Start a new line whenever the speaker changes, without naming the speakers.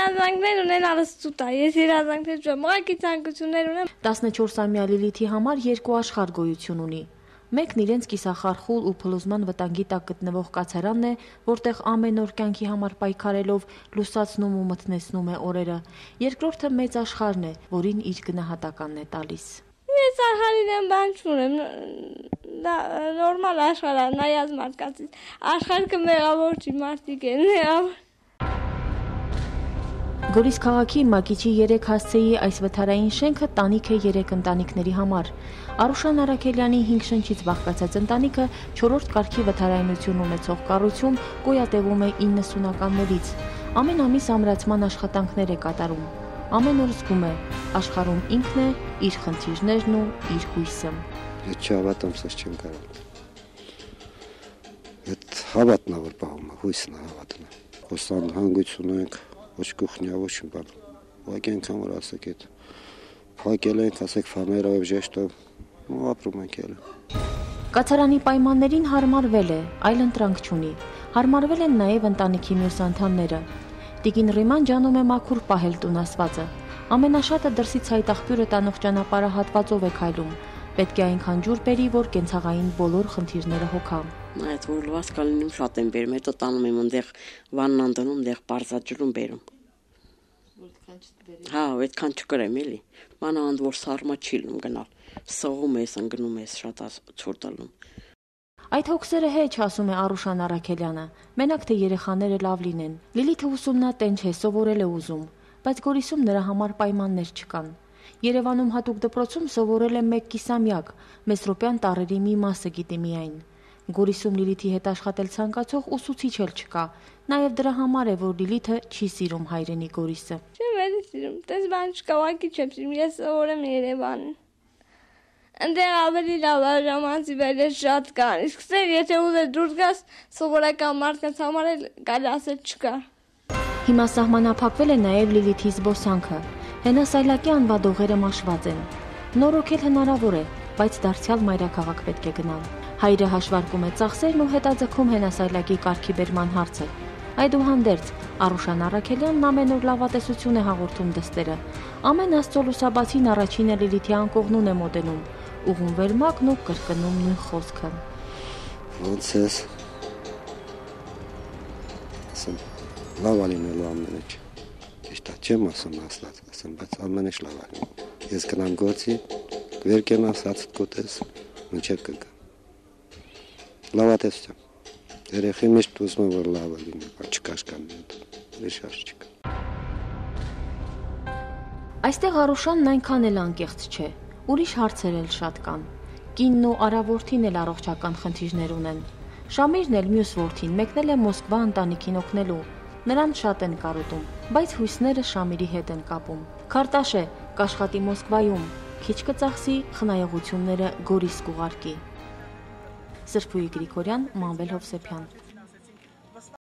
երազանքներ ունեն արստուտա, ես երազանքներ չունեմ, մայքի ցանկություններ ունեմ։
14-ամյա Լիլիթի համար երկու աշխարհ գոյություն ունի։ Մեկն իրենց կիսախարխուլ ու փլուզման վտանգի տակ գտնվող կացարանն է, որտեղ ամեն օր կյանքի համար պայքարելով լուսացնում ու մթնեցնում է օրերը։ Երկրորդը մեծ աշխարհն է, որին իր գնահատականն է տալիս։
Ես աշխարհին բան չունեմ, դա նորմալ աշխարհ է, նայած մարդկանցից։ Աշխարհը մեղավոր չի, մարդիկ են մեղավոր։
Գորիս քաղաքի Մակիչի 3 հասցեի այս վթարային շենքը տանիք է 3 ընտանիքների համար։ Արուշան Արաքելյանի 5 շնչից բաղկացած ընտանիքը 4-րդ կարգի վթարայնություն ունեցող կառույցում գոյատևում է 90-ականներից։ Ամեն ամիս ամրացման աշխատանքներ է կատարում։ Ամեն օր զգում է, աշխարհում ինքն է, իր խնդիրներն ու իր հույսը։
Ես չհավատամ, սա չեմ կարող։ Այդ հավատն է, որ պահում է, հույսն է, հավատն է։ Խոսան հանգույց ունենք, ոչ կուխնյա, ոչ բան։ Ուղղակի այնքան որ ասեք այդ փակել ենք, ասեք ֆամերով, ժեշտով, ու ապրում ենք ելը։
Կացարանի պայմաններին հարմարվել է, այլ ընտրանք չունի։ Հարմարվել են նաև ընտանիքի մյուս անդամները։ Տիկին Ռիման ջանում է մաքուր պահել տունասվածը։ Ամենաշատը դրսից հայտաղբյուրը տանող ճանապարհը հատվածով է քայլում։ Պետք է այնքան ջուր բերի, որ կենցաղային բոլոր խնդիրները հոգա։
Այդ որ լվասկա լինում շատ եմ բերում, հետո տանում եմ այնտեղ վաննան դնում, այնտեղ պարզաջրում բերում։ Հա, այդքան չկրեմ էլի։ Մանավանդ որ սարմա չի լինում գնալ։ Սողում ես, ընկնում ես, շատ ցուրտ ալնում։
Այդ հոգսերը հեչ, ասում է Արուշան Արաքելյանը։ Մենակ թե երեխաները լավ լինեն։ Լիլիթը ուսումնատենչ է, սովորել է ուզում, բայց Գորիսում նրա համար պայմաններ չկան։ Երևանում հատուկ դպրոցում սովորել է 1 կիսամյակ, Մեսրոպյան տառերի մի մասը գիտի միայն։ Գորիսում Լիլիթի հետ աշխատել ցանկացող ուսուցիչ էլ չկա։ Նաև դրա համար է, որ Լիլիթը չի սիրում հայրենի Գորիսը։
Չեմ էլի սիրում, տես բան չկա, ուղղակի չեմ սիրում, ես սովորեմ Երևանում։ Այնտեղ ավելի լավ է, ժամանցի վեր շատ կան, իսկ սեր եթե ուզես դուրս գաս, սովորական մարդկանց համար էլ կարելի ասել չկա։
Հիմա սահմանափակվել է նաև Լիլիթի զբոսանքը։ Հենասայլակի անվադողերը մաշված են։ Նորոգել հնարավոր է, բայց դարձյալ մայրաքաղաք պետք է գնալ։ Հայրը հաշվարկում է ծախսերն ու հետաձգում հենասայլակի կարգի բերման հարցը։ Այդուհանդերձ Արուշան Արաքելյանն ամեն օր լավատեսություն է հաղորդում դստերը։ Ամեն Աստծո լուսաբացին առաջինը Լիլիթի անկողնուն է մոտենում, ուղում վերմակն ու կրկնում նույն խոսքը։
Ոնց ես։ Ասեմ, լավ ալինելու ամեն ինչ։ Ճիշտ է, չեմ ասում հաստատ, ասեմ, բայց ամեն ինչ լավ ալին։ Ես գնամ գործի, վերկենամ սացդ կոտես, մինչև կգա։ Լավատեսություն։ Երեխի միշտ ուզում եմ, որ լավ լինի, չկաշկան, վիշարժ չկա։
Այստեղ Արուշանն այնքան էլ անկեղծ չէ, ուրիշ հարցեր էլ շատ կան։ Կինն ու արավորթին էլ առողջական խնդիրներ ունեն։ Շամիրն էլ մյուս որդին մեկնել է Մոսկվա ընտանիքին օգնելու։ Նրան շատ են կարոտում, բայց հույսները Շամիրի հետ են կապում։ Քարտաշ է, կաշխատի Մոսկվայում, քիչ կծախսի, խնայողությունները Գորիս կուղարկի։ Սրփուի Գրիգորյան, Մանվել Հովսեփյան։